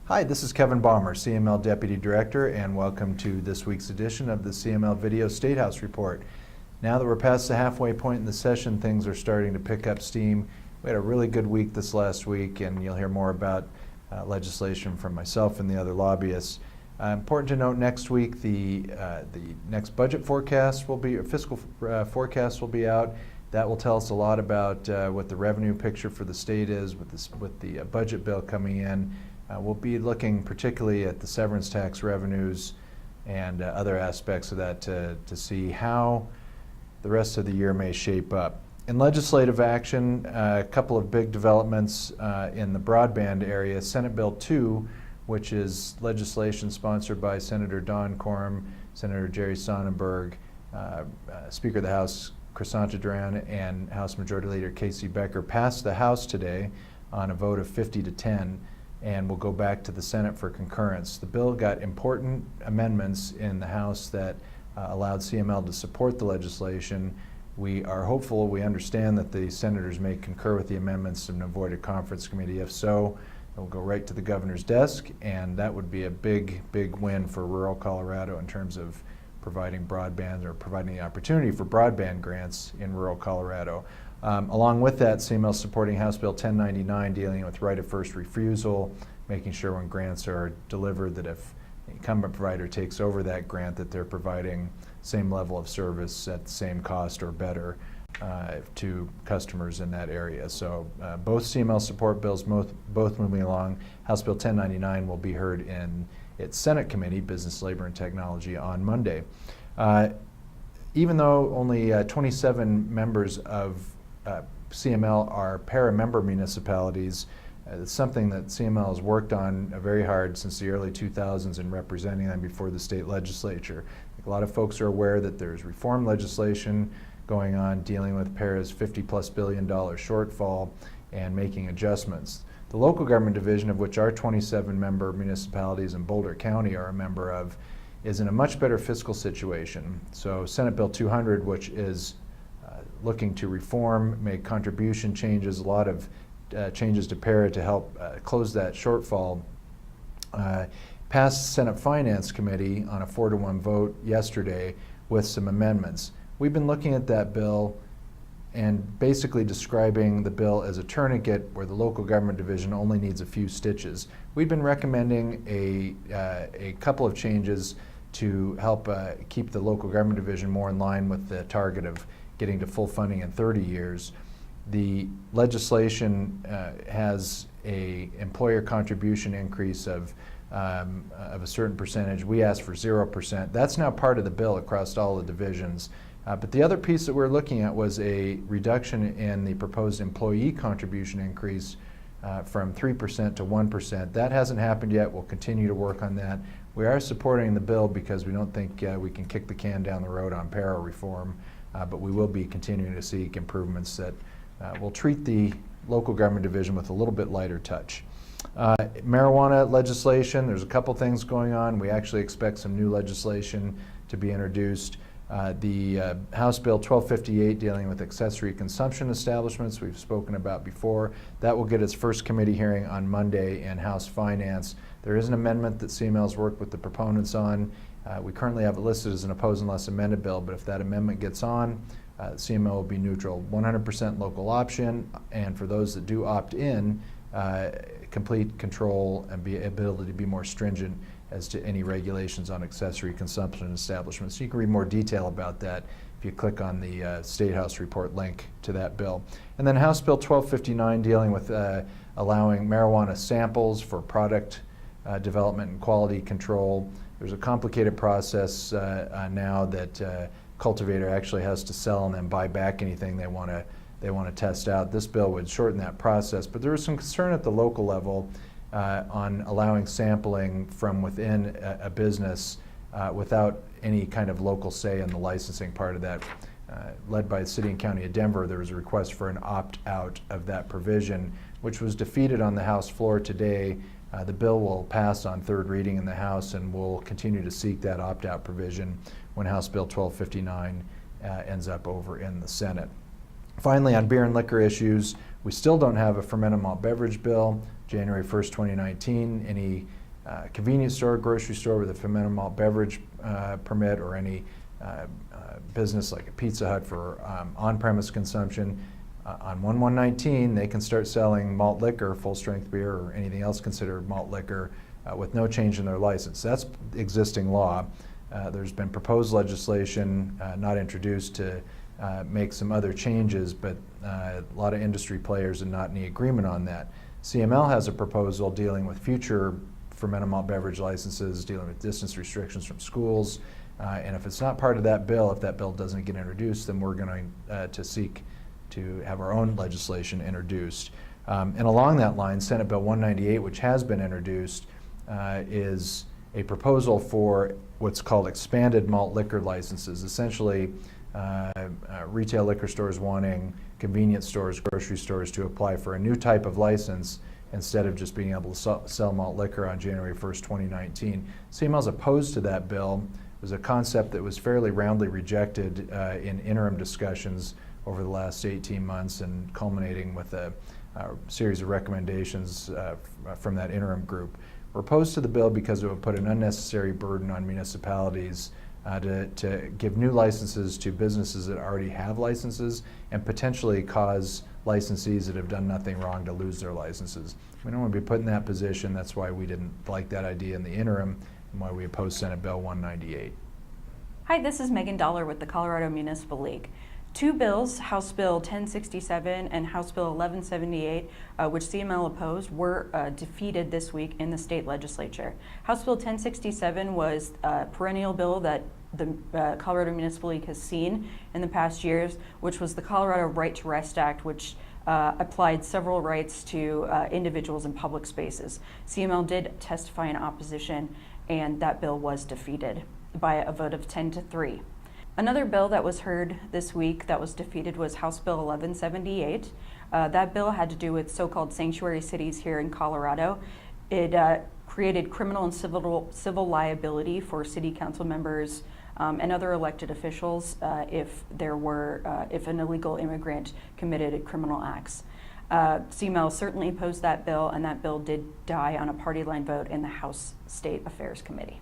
Hi, this is Kevin Baumer, CML Deputy Director, and welcome to this week's edition of the CML Video Statehouse Report. Now that we're past the halfway point in the session, things are starting to pick up steam. We had a really good week this last week, and you'll hear more about legislation from myself and the other lobbyists. Important to note, next week the next budget forecast will be, or fiscal forecast will be out. That will tell us a lot about what the revenue picture for the state is with the budget bill coming in. We'll be looking particularly at the severance tax revenues and other aspects of that to see how the rest of the year may shape up. In legislative action, a couple of big developments in the broadband area. Senate Bill 2, which is legislation sponsored by Senator Don Quorum, Senator Jerry Sonnenberg, Speaker of the House Crisanta Duran, and House Majority Leader Casey Becker, passed the House today on a vote of 50-10. And will go back to the Senate for concurrence. The bill got important amendments in the House that allowed CML to support the legislation. We are hopeful, we understand that the senators may concur with the amendments and avoid a conference committee. If so, it will go right to the governor's desk, and that would be a big, big win for rural Colorado in terms of providing broadband or providing the opportunity for broadband grants in rural Colorado. Along with that, CML supporting House Bill 1099 dealing with right of first refusal, making sure when grants are delivered that if the incumbent provider takes over that grant that they're providing same level of service at the same cost or better to customers in that area. So both CML support bills, both moving along. House Bill 1099 will be heard in its Senate Committee, Business, Labor, and Technology, on Monday. Even though only 27 members of CML are para-member municipalities, it's something that CML has worked on very hard since the early 2000s in representing them before the state legislature. A lot of folks are aware that there's reform legislation going on dealing with para's $50+ billion shortfall and making adjustments. The local government division, of which our 27 member municipalities in Boulder County are a member of, is in a much better fiscal situation. So Senate Bill 200, which is looking to reform, make contribution changes, a lot of changes to para to help close that shortfall, passed Senate Finance Committee on a 4-to-1 vote yesterday with some amendments. We've been looking at that bill and basically describing the bill as a tourniquet where the local government division only needs a few stitches. We've been recommending a couple of changes to help keep the local government division more in line with the target of getting to full funding in 30 years. The legislation has a employer contribution increase of a certain percentage. We asked for 0%. That's now part of the bill across all the divisions. But the other piece that we're looking at was a reduction in the proposed employee contribution increase from 3% to 1%. That hasn't happened yet. We'll continue to work on that. We are supporting the bill because we don't think we can kick the can down the road on para reform. But we will be continuing to seek improvements that will treat the local government division with a little bit lighter touch. Marijuana legislation, there's a couple things going on. We actually expect some new legislation to be introduced. The House Bill 1258 dealing with accessory consumption establishments we've spoken about before. That will get its first committee hearing on Monday in House Finance. There is an amendment that CML's worked with the proponents on. We currently have it listed as an opposed unless amended bill, but if that amendment gets on, CML will be neutral. 100% local option, and for those that do opt in, complete control and ability to be more stringent as to any regulations on accessory consumption establishments. You can read more detail about that if you click on the Statehouse report link to that bill. And then House Bill 1259 dealing with allowing marijuana samples for product development and quality control. There's a complicated process now that cultivator actually has to sell and then buy back anything they want to test out. This bill would shorten that process, but there is some concern at the local level on allowing sampling from within a business without any kind of local say in the licensing part of that. Led by the City and County of Denver, there was a request for an opt-out of that provision, which was defeated on the House floor today. The bill will pass on third reading in the House, and we'll continue to seek that opt-out provision when House Bill 1259 ends up over in the Senate. Finally, on beer and liquor issues, we still don't have a fermented malt beverage bill. January 1st, 2019, any convenience store, grocery store with a fermented malt beverage permit, or any business like a Pizza Hut for on-premise consumption, on 1/1/19 they can start selling malt liquor, full-strength beer, or anything else considered malt liquor with no change in their license. That's existing law. There's been proposed legislation not introduced to make some other changes, but a lot of industry players are not in any agreement on that. CML has a proposal dealing with future fermented malt beverage licenses, dealing with distance restrictions from schools, and if it's not part of that bill, if that bill doesn't get introduced, then we're going to seek to have our own legislation introduced. And along that line, Senate Bill 198, which has been introduced, is a proposal for what's called expanded malt liquor licenses. Essentially, retail liquor stores wanting convenience stores, grocery stores to apply for a new type of license instead of just being able to sell malt liquor on January 1st, 2019. CML is opposed to that bill. It was a concept that was fairly roundly rejected in interim discussions over the last 18 months and culminating with a series of recommendations from that interim group. We're opposed to the bill because it would put an unnecessary burden on municipalities to give new licenses to businesses that already have licenses and potentially cause licensees that have done nothing wrong to lose their licenses. We don't want to be put in that position. That's why we didn't like that idea in the interim and why we opposed Senate Bill 198. Hi, this is Megan Dollar with the Colorado Municipal League. Two bills, House Bill 1067 and House Bill 1178, which CML opposed, were defeated this week in the state legislature. House Bill 1067 was a perennial bill that the Colorado Municipal League has seen in the past years, which was the Colorado Right to Rest Act, which applied several rights to individuals in public spaces. CML did testify in opposition, and that bill was defeated by a vote of 10-3. Another bill that was heard this week that was defeated was House Bill 1178. That bill had to do with so-called sanctuary cities here in Colorado. It created criminal and civil liability for city council members and other elected officials if an illegal immigrant committed criminal acts. CML certainly opposed that bill, and that bill did die on a party line vote in the House State Affairs Committee.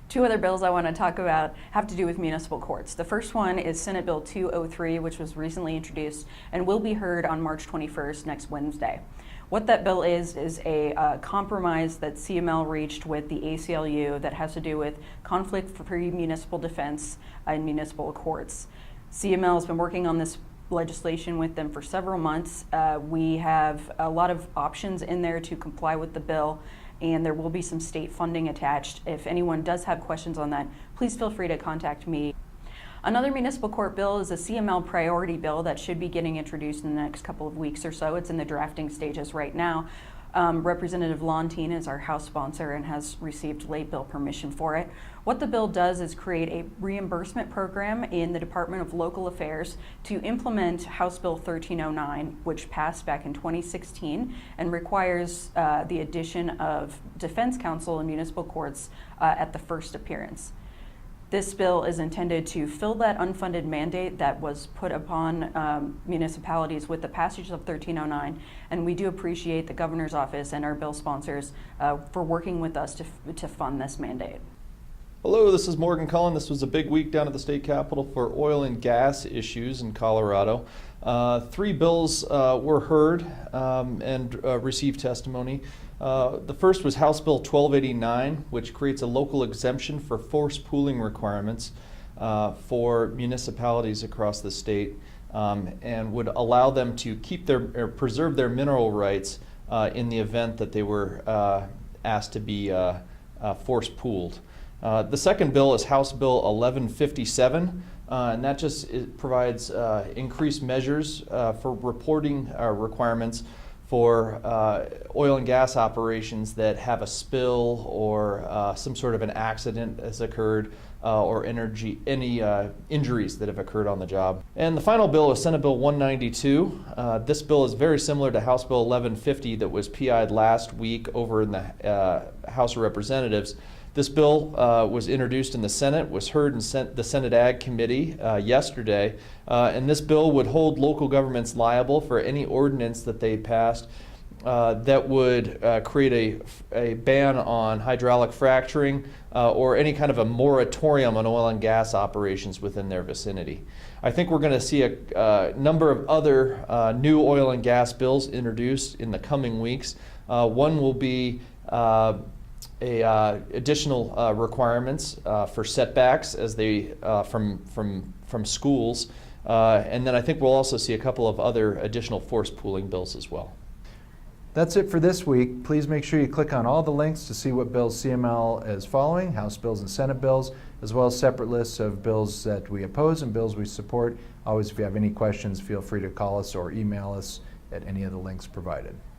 Two other bills I want to talk about have to do with municipal courts. The first one is Senate Bill 203, which was recently introduced and will be heard on March 21st, next Wednesday. What that bill is a compromise that CML reached with the ACLU that has to do with conflict-free municipal defense in municipal courts. CML has been working on this legislation with them for several months. We have a lot of options in there to comply with the bill, and there will be some state funding attached. If anyone does have questions on that, please feel free to contact me. Another municipal court bill is a CML priority bill that should be getting introduced in the next couple of weeks or so. It's in the drafting stages right now. Representative Lontine is our House sponsor and has received late bill permission for it. What the bill does is create a reimbursement program in the Department of Local Affairs to implement House Bill 1309, which passed back in 2016 and requires the addition of defense counsel in municipal courts at the first appearance. This bill is intended to fill that unfunded mandate that was put upon municipalities with the passage of 1309, and we do appreciate the governor's office and our bill sponsors for working with us to fund this mandate. Hello, this is Morgan Collin. This was a big week down at the state capitol for oil and gas issues in Colorado. Three bills were heard and received testimony. The first was House Bill 1289, which creates a local exemption for forced pooling requirements for municipalities across the state and would allow them to keep or preserve their mineral rights in the event that they were asked to be forced pooled. The second bill is House Bill 1157, and that just provides increased measures for reporting requirements for oil and gas operations that have a spill or some sort of an accident has occurred or any injuries that have occurred on the job. And the final bill is Senate Bill 192. This bill is very similar to House Bill 1150 that was PI'd last week over in the House of Representatives. This bill was introduced in the Senate, was heard in the Senate Ag Committee yesterday, and this bill would hold local governments liable for any ordinance that they passed that would create a ban on hydraulic fracturing or any kind of a moratorium on oil and gas operations within their vicinity. I think we're going to see a number of other new oil and gas bills introduced in the coming weeks. One will be additional requirements for setbacks as they from schools, and then I think we'll also see a couple of other additional force pooling bills as well. That's it for this week. Please make sure you click on all the links to see what bills CML is following, House bills and Senate bills, as well as separate lists of bills that we oppose and bills we support. Always, if you have any questions, feel free to call us or email us at any of the links provided.